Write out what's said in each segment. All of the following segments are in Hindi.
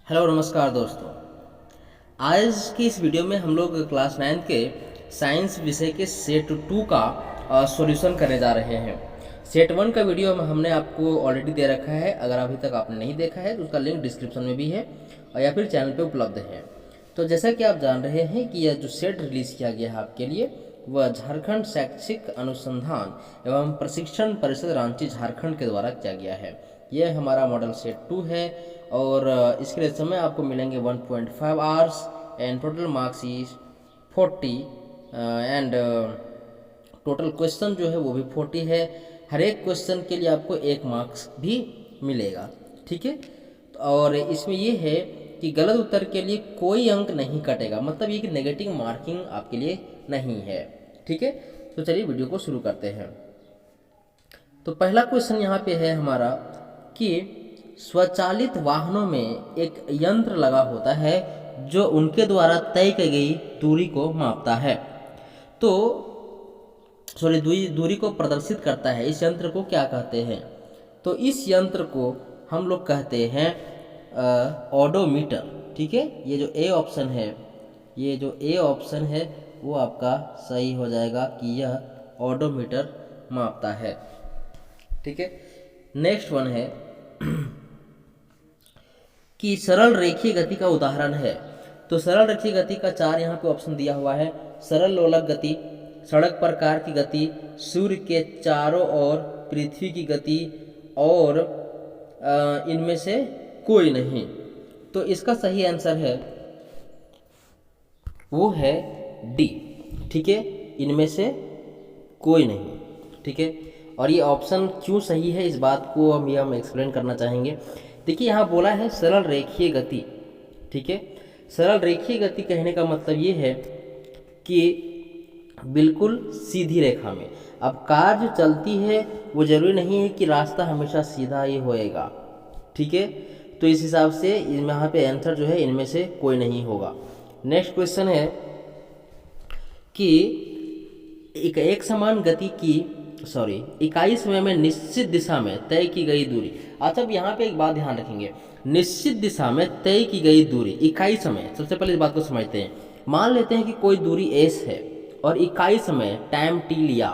हेलो नमस्कार दोस्तों। आज की इस वीडियो में हम लोग क्लास 9 के साइंस विषय के सेट 2 का सॉल्यूशन करने जा रहे हैं। सेट 1 का वीडियो हमने आपको ऑलरेडी दे रखा है। अगर अभी तक आपने नहीं देखा है तो उसका लिंक डिस्क्रिप्शन में भी है और या फिर चैनल पे उपलब्ध है। तो जैसा कि आप जान रहे हैं कि यह जो सेट रिलीज़ किया गया है आपके लिए वह झारखंड शैक्षिक अनुसंधान एवं प्रशिक्षण परिषद रांची झारखंड के द्वारा किया गया है। यह हमारा मॉडल सेट 2 है और इसके लिए समय आपको मिलेंगे 1.5 hours and total marks is 40 and total question जो है वो भी 40 है। हर एक क्वेश्चन के लिए आपको 1 मार्क्स भी मिलेगा, ठीक है। और इसमें ये है कि गलत उत्तर के लिए कोई अंक नहीं कटेगा, मतलब ये कि नेगेटिव मार्किंग आपके लिए नहीं है, ठीक है। तो चलिए वीडियो को शुरू करते हैं। तो पहला क्वेश्चन यहाँ पे है हमारा कि स्वचालित वाहनों में एक यंत्र लगा होता है जो उनके द्वारा तय की गई दूरी को मापता है। तो दूरी को प्रदर्शित करता है। इस यंत्र को क्या कहते हैं? तो इस यंत्र को हम लोग कहते हैं ओडोमीटर, ठीक है। ये जो ए ऑप्शन है वो आपका सही हो जाएगा कि यह ओडोमीटर मापता है, ठीक है। नेक्स्ट वन है कि सरल रेखीय गति का उदाहरण है। तो सरल रेखीय गति का 4 यहाँ पे ऑप्शन दिया हुआ है। सरल लोलक गति, सड़क पर कार की गति, सूर्य के चारों ओर पृथ्वी की गति और इनमें से कोई नहीं। तो इसका सही आंसर है वो है डी, ठीक है। इनमें से कोई नहीं, ठीक है। और ये ऑप्शन क्यों सही है इस बात को हम एक्सप्लेन करना चाहेंगे। देखिए यहाँ बोला है सरल रेखीय गति, ठीक है। सरल रेखीय गति कहने का मतलब ये है कि बिल्कुल सीधी रेखा में। अब कार जो चलती है वो जरूरी नहीं है कि रास्ता हमेशा सीधा ही होएगा, ठीक है। तो इस हिसाब से यहाँ पे आंसर जो है इनमें से कोई नहीं होगा। नेक्स्ट क्वेश्चन है कि एक समान गति की इकाई समय में निश्चित दिशा में तय की गई दूरी। अच्छा, अब यहाँ पे एक बात ध्यान रखेंगे, निश्चित दिशा में तय की गई दूरी इकाई समय। सबसे पहले इस बात को समझते हैं। मान लेते हैं कि कोई दूरी s है और इकाई समय टाइम t लिया,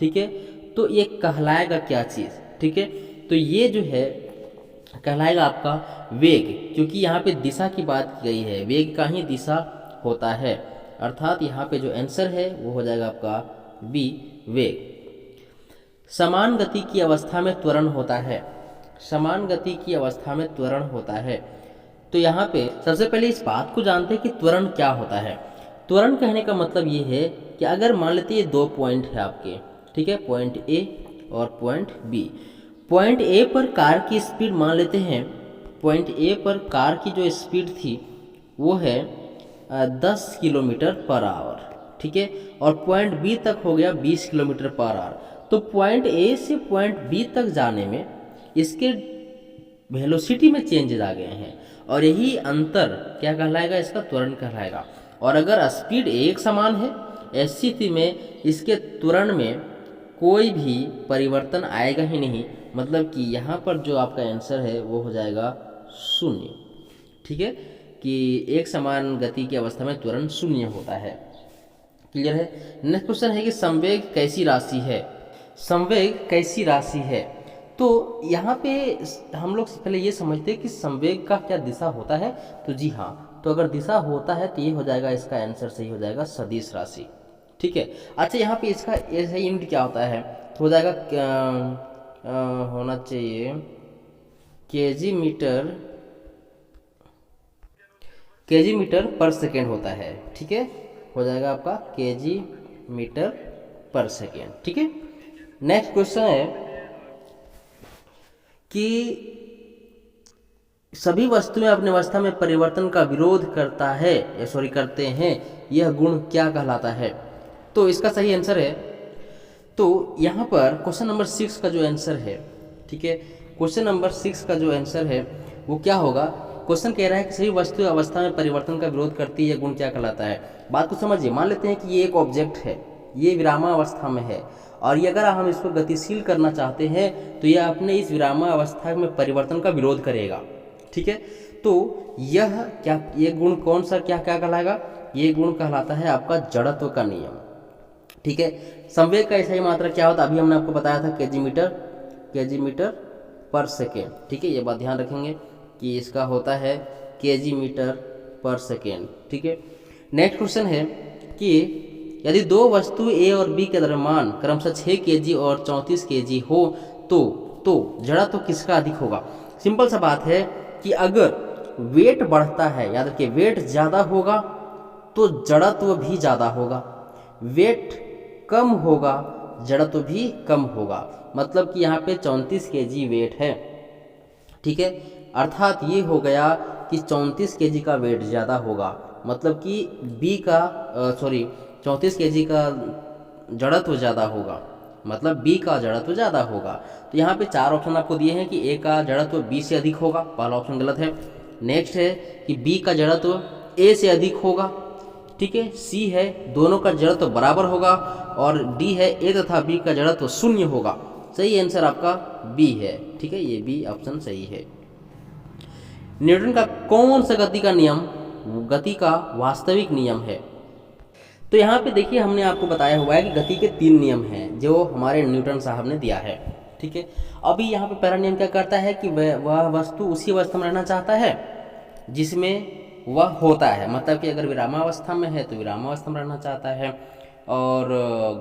ठीक है। तो ये कहलाएगा क्या चीज़, ठीक है। तो ये जो है कहलाएगा आपका वेग, क्योंकि यहाँ पे दिशा की बात की गई है, वेग का ही दिशा होता है। अर्थात यहाँ पे जो आंसर है वो हो जाएगा आपका बी, वेग। समान गति की अवस्था में त्वरण होता है। समान गति की अवस्था में त्वरण होता है। तो यहाँ पे सबसे पहले इस बात को जानते हैं कि त्वरण क्या होता है। त्वरण कहने का मतलब ये है कि अगर मान लेते ये 2 पॉइंट है आपके, ठीक है, पॉइंट ए और पॉइंट बी। पॉइंट ए पर कार की स्पीड मान लेते हैं, पॉइंट ए पर कार की जो स्पीड थी वो है 10 किलोमीटर पर आवर, ठीक है। और पॉइंट बी तक हो गया 20 किलोमीटर पर आवर। तो पॉइंट ए से पॉइंट बी तक जाने में इसके वेलोसिटी में चेंजेस आ गए हैं और यही अंतर क्या कहलाएगा, इसका त्वरण कहलाएगा। और अगर स्पीड एक समान है, ऐसी स्थिति में इसके त्वरण में कोई भी परिवर्तन आएगा ही नहीं, मतलब कि यहाँ पर जो आपका आंसर है वो हो जाएगा 0, ठीक है। कि एक समान गति की अवस्था में त्वरण 0 होता है। क्लियर है। नेक्स्ट क्वेश्चन है कि संवेग कैसी राशि है। संवेग कैसी राशि है। तो यहाँ पे हम लोग पहले ये समझते हैं कि संवेग का क्या दिशा होता है। तो जी हाँ, तो अगर दिशा होता है तो ये हो जाएगा, इसका आंसर सही हो जाएगा सदिश राशि, ठीक है। अच्छा, यहाँ पे इसका यूनिट क्या होता है, तो हो जाएगा होना चाहिए केजी मीटर पर सेकेंड होता है, ठीक है। हो जाएगा आपका केजी मीटर पर सेकेंड, ठीक है। नेक्स्ट क्वेश्चन है कि सभी वस्तुएं अपने अवस्था में परिवर्तन का विरोध करते हैं, यह गुण क्या कहलाता है। तो इसका सही आंसर है, तो यहाँ पर क्वेश्चन नंबर 6 का जो आंसर है, ठीक है, क्वेश्चन नंबर 6 का जो आंसर है वो क्या होगा। क्वेश्चन कह रहा है कि सभी वस्तु अवस्था में परिवर्तन का विरोध करती है, यह गुण क्या कहलाता है। बात को समझिए। मान लेते हैं कि ये एक ऑब्जेक्ट है, ये विरामावस्था में है और ये अगर हम इसको गतिशील करना चाहते हैं तो यह अपने इस विरामावस्था में परिवर्तन का विरोध करेगा, ठीक है। तो यह क्या, ये गुण कौन सा क्या क्या कहलाएगा, ये गुण कहलाता है आपका जड़त्व का नियम। ठीक है, संवेग का ऐसा ही मात्रा क्या होता है, अभी हमने आपको बताया था केजी मीटर पर सेकेंड। ठीक है, ये बात ध्यान रखेंगे कि इसका होता है केजी मीटर पर सेकेंड। ठीक है, नेक्स्ट क्वेश्चन है कि यदि दो वस्तु ए और बी के द्रव्यमान क्रमशः 6 केजी और 34 केजी हो तो जड़त्व किसका अधिक होगा। सिंपल सा बात है कि अगर वेट बढ़ता है, याद रखिए वेट ज़्यादा होगा तो जड़त्व भी ज़्यादा होगा, वेट कम होगा जड़त्व भी कम होगा। मतलब कि यहाँ पे 34 केजी वेट है। ठीक है, अर्थात ये हो गया कि 34 केजी का वेट ज़्यादा होगा, मतलब कि बी का 34 केजी का जड़त्व ज़्यादा होगा, मतलब बी का जड़त्व ज़्यादा होगा। तो यहाँ पे 4 ऑप्शन आपको दिए हैं कि ए का जड़त्व बी से अधिक होगा, पहला ऑप्शन गलत है। नेक्स्ट है कि बी का जड़त्व ए से अधिक होगा। ठीक है, सी है दोनों का जड़त्व बराबर होगा, और डी है ए तथा बी का जड़त्व शून्य होगा। सही आंसर आपका बी है। ठीक है, ये बी ऑप्शन सही है। न्यूटन का कौन सा गति का नियम गति का वास्तविक नियम है। तो यहाँ पे देखिए हमने आपको बताया हुआ है कि गति के 3 नियम हैं जो हमारे न्यूटन साहब ने दिया है। ठीक है, अभी यहाँ पे पहला नियम क्या करता है कि वह वस्तु उसी अवस्था में रहना चाहता है जिसमें वह होता है, मतलब कि अगर विरामावस्था में है तो विरामावस्था में रहना चाहता है, और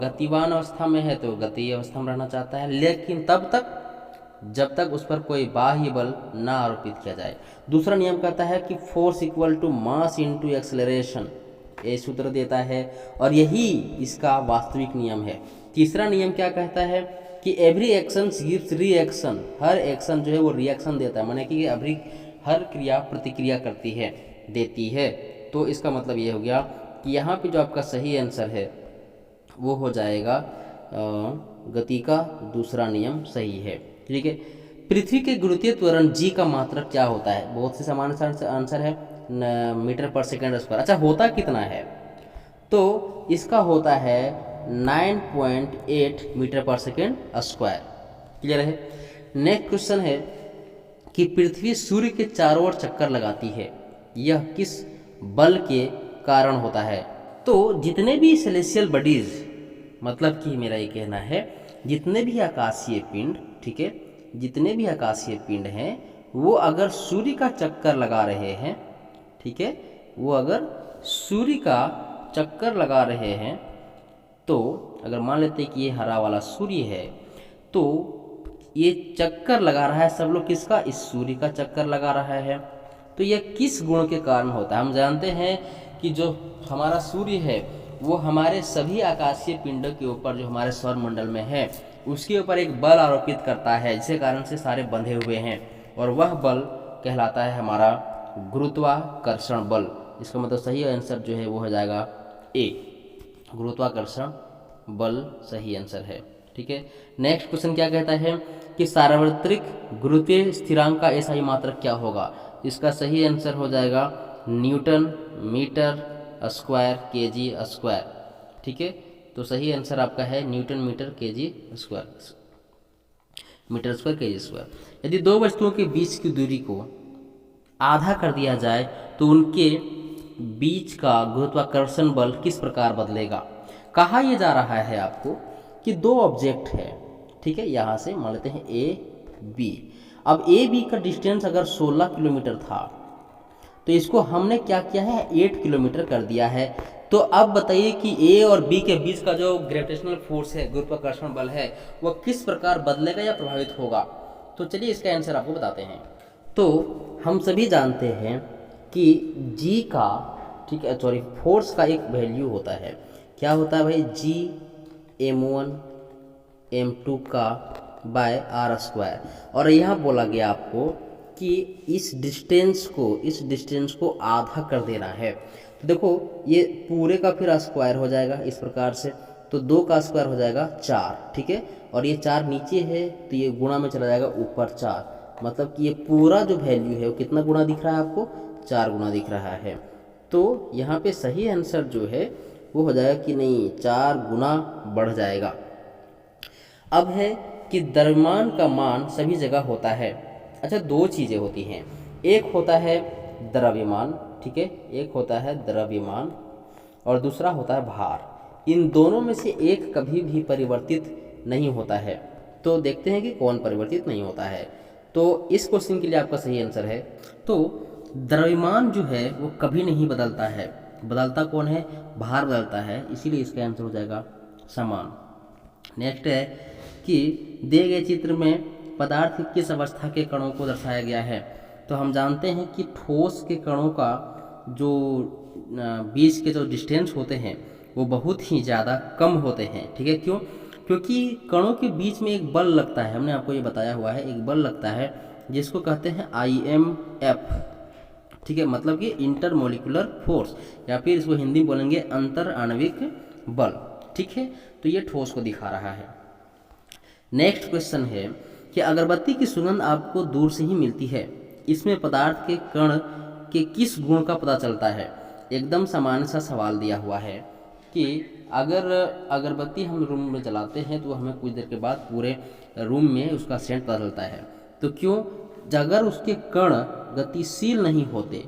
गतिवान अवस्था में है तो गति अवस्था में रहना चाहता है, लेकिन तब तक जब तक उस पर कोई बाह्य बल ना आरोपित किया जाए। दूसरा नियम कहता है कि force equal to mass into acceleration, ये सूत्र देता है और यही इसका वास्तविक नियम है। तीसरा नियम क्या कहता है कि एवरी एक्शन गिव्स रिएक्शन, हर एक्शन जो है वो रिएक्शन देता है, माने कि हर क्रिया प्रतिक्रिया करती है, देती है। तो इसका मतलब ये हो गया कि यहाँ पे जो आपका सही आंसर है वो हो जाएगा गति का दूसरा नियम सही है। ठीक है, पृथ्वी के गुरुत्वीय त्वरण जी का मात्रक क्या होता है। बहुत से सामान्य आंसर है मीटर पर सेकेंड स्क्वायर। अच्छा, होता कितना है, तो इसका होता है 9.8 मीटर पर सेकेंड स्क्वायर। क्लियर है। नेक्स्ट क्वेश्चन है कि पृथ्वी सूर्य के चारों ओर चक्कर लगाती है, यह किस बल के कारण होता है। तो जितने भी सेलेस्टियल बॉडीज, मतलब कि मेरा ये कहना है जितने भी आकाशीय पिंड, ठीक है, जितने भी आकाशीय पिंड हैं वो अगर सूर्य का चक्कर लगा रहे हैं, ठीक है, वो अगर सूर्य का चक्कर लगा रहे हैं, तो अगर मान लेते हैं कि ये हरा वाला सूर्य है, तो ये चक्कर लगा रहा है सब लोग किसका, इस सूर्य का चक्कर लगा रहा है। तो यह किस गुण के कारण होता है। हम जानते हैं कि जो हमारा सूर्य है वो हमारे सभी आकाशीय पिंडों के ऊपर, जो हमारे सौरमंडल में है, उसके ऊपर एक बल आरोपित करता है, जिसके कारण से सारे बंधे हुए हैं, और वह बल कहलाता है हमारा गुरुत्वाकर्षण बल। इसका मतलब सही आंसर जो है वो हो जाएगा ए, गुरुत्वाकर्षण बल सही आंसर है। ठीक है, नेक्स्ट क्वेश्चन क्या कहता है कि सार्वत्रिक गुरुत्वीय स्थिरांक का ऐसा ही मात्रक क्या होगा। इसका सही आंसर हो जाएगा newton metre square kg square. ठीक है, तो सही आंसर आपका है newton metre kg square, metre square kg square. यदि दो वस्तुओं के बीच की दूरी को आधा कर दिया जाए तो उनके बीच का गुरुत्वाकर्षण बल किस प्रकार बदलेगा। कहा यह जा रहा है आपको कि दो ऑब्जेक्ट है, ठीक है, यहाँ से मान लेते हैं ए बी। अब ए बी का डिस्टेंस अगर 16 किलोमीटर था तो इसको हमने क्या किया है 8 किलोमीटर कर दिया है। तो अब बताइए कि ए और बी के बीच का जो ग्रेविटेशनल फोर्स है, गुरुत्वाकर्षण बल है, वह किस प्रकार बदलेगा या प्रभावित होगा। तो चलिए इसका आंसर आपको बताते हैं। तो हम सभी जानते हैं कि जी का, ठीक है, सॉरी, फोर्स का एक वैल्यू होता है, क्या होता है भाई, जी m1 m2 का बाय आर स्क्वायर। और यहाँ बोला गया आपको कि इस डिस्टेंस को आधा कर देना है। तो देखो ये पूरे का फिर स्क्वायर हो जाएगा इस प्रकार से, तो 2 का स्क्वायर हो जाएगा 4, ठीक है, और ये 4 नीचे है तो ये गुणा में चला जाएगा ऊपर 4, मतलब कि ये पूरा जो वैल्यू है वो कितना गुना दिख रहा है आपको, 4 गुना दिख रहा है। तो यहाँ पे सही आंसर जो है वो हो जाएगा कि नहीं, 4 गुना बढ़ जाएगा। अब है कि द्रव्यमान का मान सभी जगह होता है। अच्छा, 2 चीज़ें होती हैं, एक होता है द्रव्यमान, ठीक है, एक होता है द्रव्यमान और दूसरा होता है भार। इन दोनों में से एक कभी भी परिवर्तित नहीं होता है। तो देखते हैं कि कौन परिवर्तित नहीं होता है। तो इस क्वेश्चन के लिए आपका सही आंसर है, तो द्रव्यमान जो है वो कभी नहीं बदलता है। बदलता कौन है? भार बदलता है, इसीलिए इसका आंसर हो जाएगा समान। नेक्स्ट है कि दिए गए चित्र में पदार्थ की किस अवस्था के कणों को दर्शाया गया है। तो हम जानते हैं कि ठोस के कणों का जो बीच के जो डिस्टेंस होते हैं वो बहुत ही ज़्यादा कम होते हैं, ठीक है। क्यों? क्योंकि कणों के बीच में एक बल लगता है, हमने आपको ये बताया हुआ है, एक बल लगता है जिसको कहते हैं IMF, ठीक है, मतलब कि इंटरमोलिकुलर फोर्स, या फिर इसको हिंदी में बोलेंगे अंतर आणविक बल, ठीक है। तो ये ठोस को दिखा रहा है। नेक्स्ट क्वेश्चन है कि अगरबत्ती की सुगंध आपको दूर से ही मिलती है, इसमें पदार्थ के कण के किस गुण का पता चलता है। एकदम सामान्य सा सवाल दिया हुआ है कि अगर अगरबत्ती हम रूम में जलाते हैं तो हमें कुछ देर के बाद पूरे रूम में उसका सेंट पता चलता है। तो क्यों? अगर उसके कण गतिशील नहीं होते,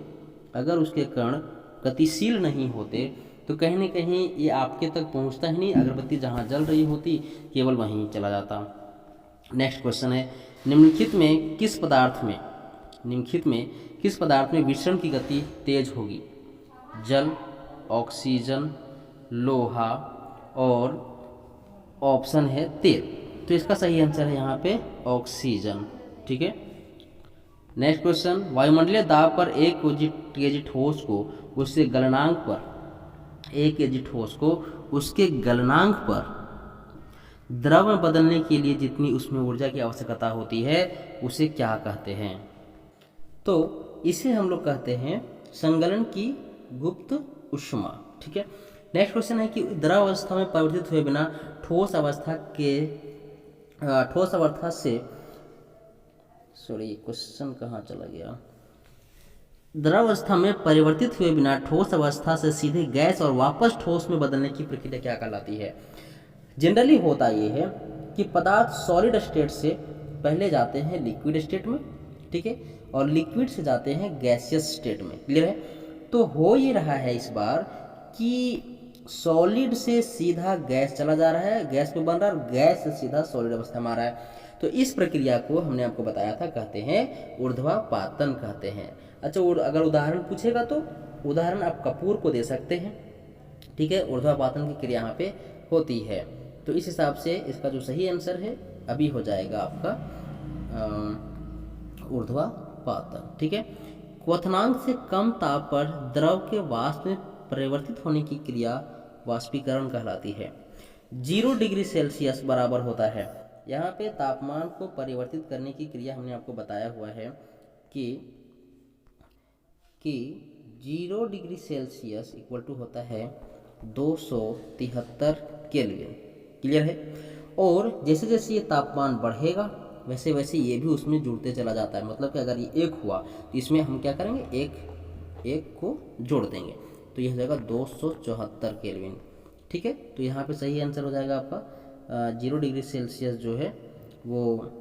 अगर उसके कण गतिशील नहीं होते तो कहीं ना कहीं ये आपके तक पहुंचता ही नहीं, अगरबत्ती जहाँ जल रही होती केवल वहीं चला जाता। नेक्स्ट क्वेश्चन है निम्नलिखित में किस पदार्थ में, निम्नलिखित में किस पदार्थ में विसरण की गति तेज होगी। जल, ऑक्सीजन, लोहा और ऑप्शन है तेल। तो इसका सही आंसर है यहाँ पे ऑक्सीजन, ठीक है। नेक्स्ट क्वेश्चन, वायुमंडलीय दाब पर 1 kg ठोस को उसके गलनांक पर, 1 kg ठोस को उसके गलनांक पर द्रव में बदलने के लिए जितनी उसमें ऊर्जा की आवश्यकता होती है उसे क्या कहते हैं। तो इसे हम लोग कहते हैं संगलन की गुप्त ऊष्मा, ठीक है। नेक्स्ट क्वेश्चन है कि द्रव अवस्था में परिवर्तित हुए बिना ठोस अवस्था से सॉरी क्वेश्चन कहाँ चला गया। द्रव अवस्था में परिवर्तित हुए बिना ठोस अवस्था से सीधे गैस और वापस ठोस में बदलने की प्रक्रिया क्या कहलाती है। जनरली होता ये है कि पदार्थ सॉलिड स्टेट से पहले जाते हैं लिक्विड स्टेट में, ठीक है, और लिक्विड से जाते हैं गैसियस स्टेट में। क्लियर है? तो हो ये रहा है इस बार कि सॉलिड से सीधा गैस चला जा रहा है, गैस में बन रहा है, और गैस से सीधा सॉलिड अवस्था में आ रहा है। तो इस प्रक्रिया को हमने आपको बताया था, कहते हैं ऊर्ध्वापातन कहते हैं। अच्छा, अगर उदाहरण पूछेगा तो उदाहरण आप कपूर को दे सकते हैं, ठीक है। ऊर्ध्वापातन की क्रिया यहाँ पे होती है। तो इस हिसाब से इसका जो सही आंसर है अभी हो जाएगा आपका ऊर्ध्वापातन, ठीक है। क्वथनांक से कम ताप पर द्रव के वाष्प में परिवर्तित होने की क्रिया वाष्पीकरण कहलाती है। 0 डिग्री सेल्सियस बराबर होता है, यहाँ पे तापमान को परिवर्तित करने की क्रिया हमने आपको बताया हुआ है कि 0 डिग्री सेल्सियस इक्वल टू होता है 273 केल्विन। क्लियर है? और जैसे जैसे ये तापमान बढ़ेगा वैसे वैसे ये भी उसमें जुड़ते चला जाता है। मतलब कि अगर ये 1 हुआ तो इसमें हम क्या करेंगे, एक को जोड़ देंगे, तो यह हो जाएगा 274 केल्विन, ठीक है। तो यहाँ पे सही आंसर हो जाएगा आपका 0 डिग्री सेल्सियस जो है वो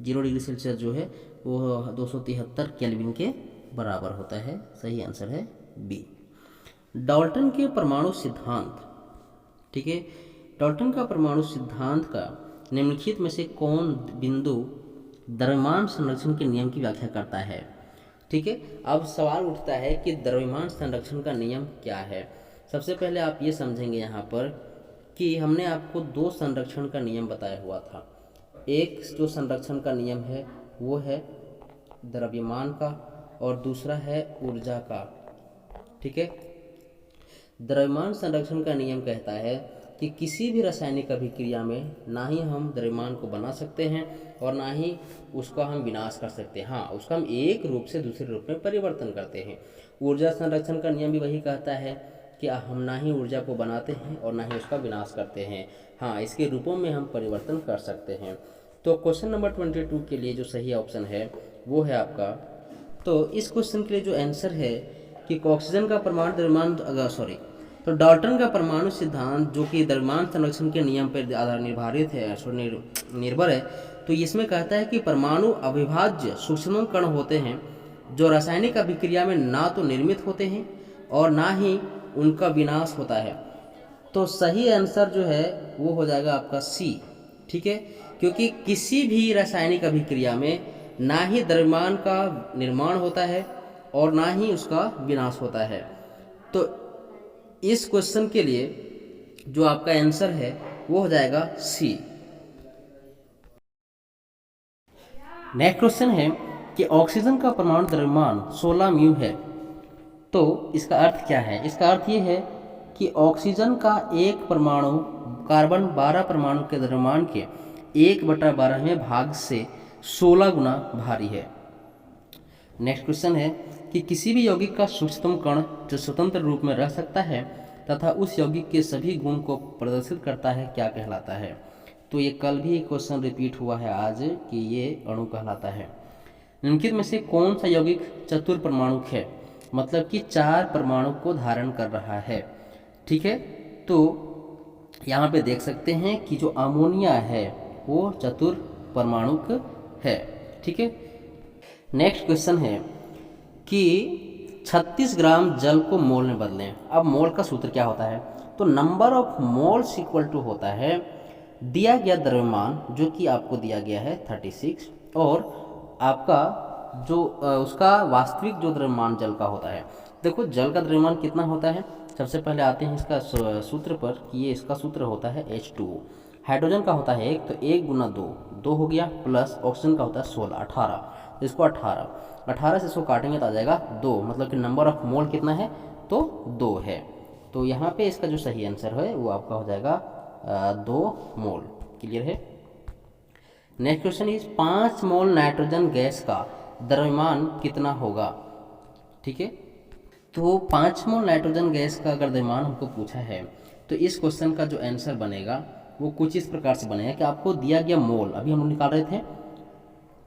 0 डिग्री सेल्सियस जो है वो 273 केल्विन के बराबर होता है। सही आंसर है बी। डाल्टन के परमाणु सिद्धांत, ठीक है। डाल्टन का परमाणु सिद्धांत का निम्नलिखित में से कौन बिंदु द्रव्यमान संरक्षण के नियम की व्याख्या करता है, ठीक है। अब सवाल उठता है कि द्रव्यमान संरक्षण का नियम क्या है। सबसे पहले आप ये समझेंगे यहाँ पर कि हमने आपको 2 संरक्षण का नियम बताया हुआ था। एक जो संरक्षण का नियम है वो है द्रव्यमान का और दूसरा है ऊर्जा का, ठीक है। द्रव्यमान संरक्षण का नियम कहता है कि किसी भी रासायनिक अभिक्रिया में ना ही हम द्रव्यमान को बना सकते हैं और ना ही उसका हम विनाश कर सकते हैं। हाँ, उसका हम एक रूप से दूसरे रूप में परिवर्तन करते हैं। ऊर्जा संरक्षण का नियम भी वही कहता है कि हम ना ही ऊर्जा को बनाते हैं और ना ही उसका विनाश करते हैं। हाँ, इसके रूपों में हम परिवर्तन कर सकते हैं। तो क्वेश्चन नंबर 22 के लिए जो सही ऑप्शन है वो है आपका, तो इस क्वेश्चन के लिए जो आंसर है कि ऑक्सीजन का परमाणु द्रव्यमान तो डाल्टन का परमाणु सिद्धांत जो कि द्रव्यमान संरक्षण के नियम पर आधार निर्भर है। तो इसमें कहता है कि परमाणु अविभाज्य सूक्ष्म कण होते हैं जो रासायनिक अभिक्रिया में ना तो निर्मित होते हैं और ना ही उनका विनाश होता है। तो सही आंसर जो है वो हो जाएगा आपका सी। ठीक है, क्योंकि किसी भी रासायनिक अभिक्रिया में ना ही द्रव्यमान का निर्माण होता है और ना ही उसका विनाश होता है। तो इस क्वेश्चन के लिए जो आपका आंसर है वो हो जाएगा सी। नेक्स्ट क्वेश्चन है कि ऑक्सीजन का परमाणु द्रव्यमान 16 म्यू है। तो इसका अर्थ क्या है? इसका अर्थ ये है कि ऑक्सीजन का एक परमाणु कार्बन 12 परमाणु के द्रव्यमान के 1/12वें भाग से 16 गुना भारी है। नेक्स्ट क्वेश्चन है कि किसी भी यौगिक का सूक्ष्मतम कण जो स्वतंत्र रूप में रह सकता है तथा उस यौगिक के सभी गुण को प्रदर्शित करता है क्या कहलाता है? तो ये कल भी क्वेश्चन रिपीट हुआ है आज कि ये अणु कहलाता है। निम्नलिखित में से कौन सा यौगिक चतुर परमाणुक है? मतलब कि 4 परमाणु को धारण कर रहा है। ठीक है, तो यहाँ पे देख सकते हैं कि जो अमोनिया है वो चतुर परमाणुक है। ठीक है, नेक्स्ट क्वेश्चन है कि 36 ग्राम जल को मोल में बदलें। अब मोल का सूत्र क्या होता है? तो number of moles equal to होता है दिया गया द्रव्यमान जो कि आपको दिया गया है 36 और आपका जो उसका वास्तविक जो द्रव्यमान जल का होता है। देखो जल का द्रव्यमान कितना होता है, सबसे पहले आते हैं इसका सूत्र पर कि ये इसका सूत्र होता है H2O। हाइड्रोजन का होता है 1, तो 1 गुना 2 हो गया, प्लस ऑक्सीजन का होता है 16 18, इसको 18 से इसको काटेंगे तो आ जाएगा 2, मतलब कि नंबर ऑफ मोल कितना है? तो 2 है। तो यहाँ पे इसका जो सही आंसर है वो आपका हो जाएगा 2 मोल। क्लियर है? Next question is 5 mole nitrogen gas का द्रव्यमान कितना होगा? ठीक है, तो 5 मोल नाइट्रोजन गैस का अगर द्रव्यमान हमको पूछा है तो इस क्वेश्चन का जो आंसर बनेगा वो कुछ इस प्रकार से बनेगा कि आपको दिया गया मोल अभी हम लोग निकाल रहे थे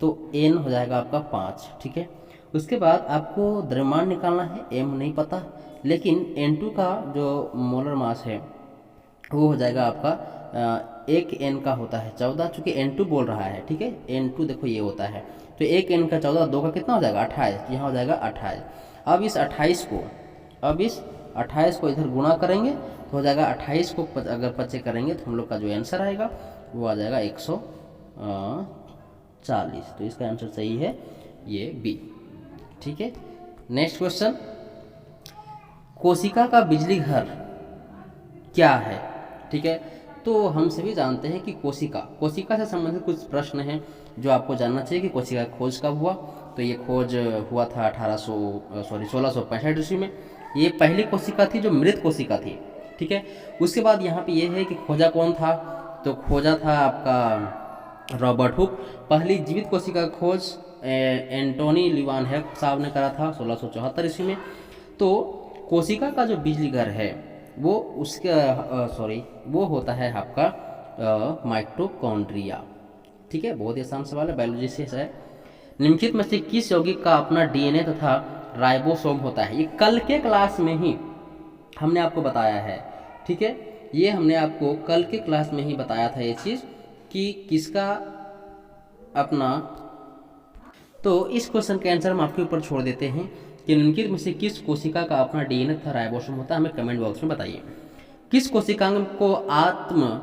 तो n हो जाएगा आपका 5। ठीक है, उसके बाद आपको द्रव्यमान निकालना है, m नहीं पता, लेकिन N2 का जो मोलर मास है वो हो जाएगा आपका एक n का होता है 14, चूँकि N2 बोल रहा है। ठीक है, N2 देखो ये होता है, तो एक n का 14, 2 का कितना हो जाएगा 28, यहाँ हो जाएगा 28। अब इस 28 को इधर गुणा करेंगे तो हो जाएगा 28 को अगर 25 करेंगे तो हम लोग का जो आंसर आएगा वो आ जाएगा 140। तो इसका आंसर सही है ये बी। ठीक है, नेक्स्ट क्वेश्चन, कोशिका का बिजली घर क्या है? ठीक है, तो हम सभी जानते हैं कि कोशिका से संबंधित कुछ प्रश्न हैं जो आपको जानना चाहिए कि कोशिका का खोज कब हुआ। तो ये खोज हुआ था 1665 ईस्वी में। ये पहली कोशिका थी जो मृत कोशिका थी। ठीक है, उसके बाद यहाँ पे ये है कि खोजा कौन था? तो खोजा था आपका रॉबर्ट हुक। पहली जीवित कोशिका का खोज एंटोनी लीवानहेक साहब ने करा था 1674 ईस्वी में। तो कोशिका का जो बिजली घर है वो वो होता है आपका माइटोकॉन्ड्रिया। ठीक है, बहुत ही आसान सवाल है, बायोलॉजी से है। निम्नलिखित में से किस यौगिक का अपना डीएनए तथा राइबोसोम होता है? ये कल के क्लास में ही हमने आपको बताया है। ठीक है, ये हमने आपको कल के क्लास में ही बताया था ये चीज़ कि किसका अपना। तो इस क्वेश्चन के आंसर हम आपके ऊपर छोड़ देते हैं कि निम्नलिखित में से किस कोशिका का अपना डीएनए तथा राइबोसोम होता है? हमें कमेंट बॉक्स में बताइए। किस कोशिकांग को आत्म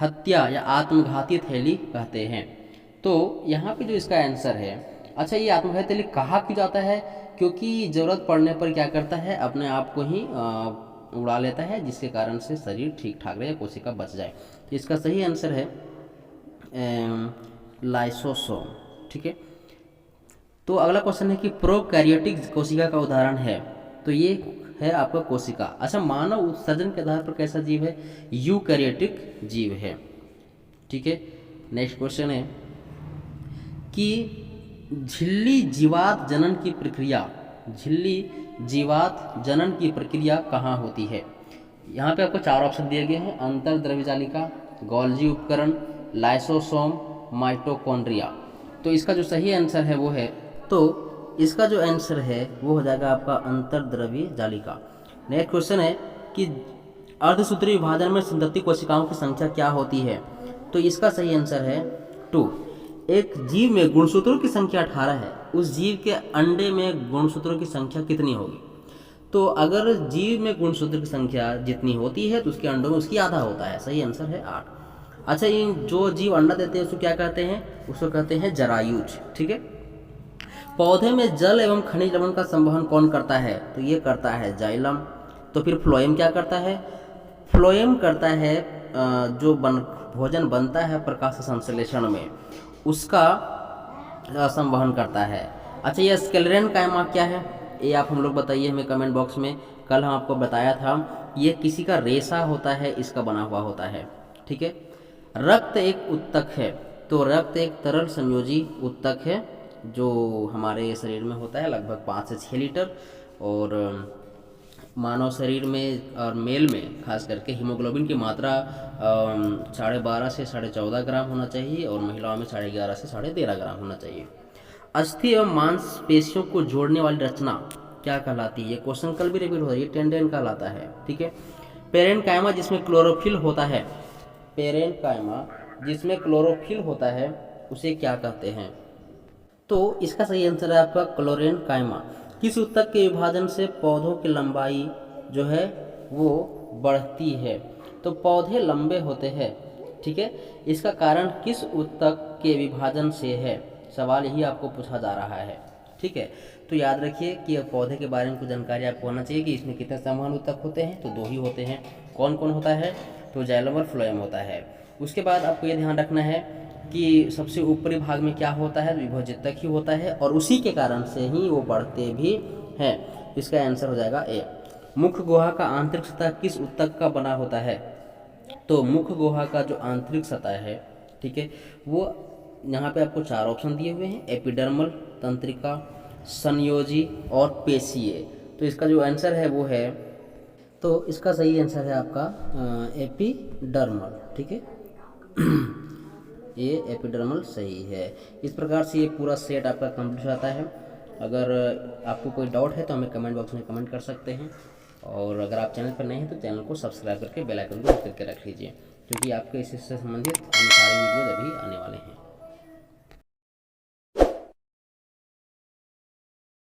हत्या या आत्मघाती थैली कहते हैं? तो यहाँ पे जो इसका आंसर है, अच्छा ये आत्मघाती थैली कहा क्यों जाता है? क्योंकि ज़रूरत पड़ने पर क्या करता है, अपने आप को ही उड़ा लेता है, जिसके कारण से शरीर ठीक ठाक रहे, कोशिका बच जाए। तो इसका सही आंसर है लाइसोसोम। ठीक है, तो अगला क्वेश्चन है कि प्रोकैरियोटिक कोशिका का उदाहरण है? तो ये है आपका कोशिका। अच्छा, मानव उत्सर्जन के आधार पर कैसा जीव है? यूकैरियोटिक जीव है। ठीक है, नेक्स्ट क्वेश्चन है कि झिल्ली जीवात जनन की प्रक्रिया कहाँ होती है? यहाँ पे आपको 4 ऑप्शन दिए गए हैं, अंतर्द्रव्य जालिका, गोल्जी उपकरण, लाइसोसोम, माइटोकॉन्ड्रिया। तो इसका जो सही आंसर है वो है, तो इसका जो आंसर है वो हो जाएगा आपका अंतर्द्रव्य जालिका। नेक्स्ट क्वेश्चन है कि अर्धसूत्रीय विभाजन में संतति कोशिकाओं की संख्या क्या होती है? तो इसका सही आंसर है 2। एक जीव में गुणसूत्रों की संख्या 18 है, उस जीव के अंडे में गुणसूत्रों की संख्या कितनी होगी? तो अगर जीव में गुणसूत्र की संख्या जितनी होती है तो उसके अंडों में उसकी आधा होता है। सही आंसर है 8। अच्छा, ये जो जीव अंडा देते हैं उसको क्या कहते हैं? उसको कहते हैं जरायुज। ठीक है। पौधे में जल एवं खनिज लवण का संवहन कौन करता है? तो ये करता है जाइलम। तो फिर फ्लोएम क्या करता है? फ्लोएम करता है जो भोजन बनता है प्रकाश संश्लेषण में, उसका संवहन करता है। अच्छा, ये स्क्लेरन कायमा क्या है? ये आप हम लोग बताइए हमें कमेंट बॉक्स में। कल हम आपको बताया था ये किसी का रेशा होता है, इसका बना हुआ होता है। ठीक है। रक्त एक उत्तक है, तो रक्त एक तरल संयोजी उत्तक है जो हमारे शरीर में होता है लगभग 5 से 6 लीटर। और मानव शरीर में और मेल में खास करके हीमोग्लोबिन की मात्रा 12.5 से 14.5 ग्राम होना चाहिए और महिलाओं में 11.5 से 13.5 ग्राम होना चाहिए। अस्थि एवं मांसपेशियों को जोड़ने वाली रचना क्या कहलाती है? ये क्वेश्चन कल भी रिपीट हो रहा है, ये टेंडेन कहलाता है। ठीक है। पेरेन्काइमा जिसमें क्लोरोफिल होता है, पेरेन्काइमा जिसमें क्लोरोफिल होता है उसे क्या कहते हैं? तो इसका सही आंसर है आपका क्लोरेन्काइमा। किस उत्तक के विभाजन से पौधों की लंबाई जो है वो बढ़ती है? तो पौधे लंबे होते हैं। ठीक है। इसका कारण किस उत्तक के विभाजन से है? सवाल यही आपको पूछा जा रहा है। ठीक है। तो याद रखिए कि पौधे के बारे में कुछ जानकारी आपको होना चाहिए कि इसमें कितने समान उत्तक होते हैं। तो 2 ही होते हैं। कौन कौन होता है? तो जाइलम और फ्लोएम होता है। उसके बाद आपको ये ध्यान रखना है कि सबसे ऊपरी भाग में क्या होता है? विभजित तक ही होता है और उसी के कारण से ही वो बढ़ते भी हैं। इसका आंसर हो जाएगा ए। मुख्य गुहा का आंतरिक सतह किस उत्तक का बना होता है? तो मुख्य गुहा का जो आंतरिक सतह है, ठीक है, वो यहाँ पे आपको 4 ऑप्शन दिए हुए हैं, एपिडर्मल, तंत्रिका, संयोजी और पेशीय। तो इसका जो आंसर है वो है, तो इसका सही आंसर है आपका एपिडर्मल। ठीक है। ये एपिडर्मल सही है। इस प्रकार से ये पूरा सेट आपका कंप्लीट हो जाता है। अगर आपको कोई डाउट है तो हमें कमेंट बॉक्स में कमेंट कर सकते हैं। और अगर आप चैनल पर नए हैं तो चैनल को सब्सक्राइब करके बेल आइकन को क्लिक करके रख लीजिए, क्योंकि आपके इससे संबंधित अन्य सारे वीडियोज अभी आने वाले हैं।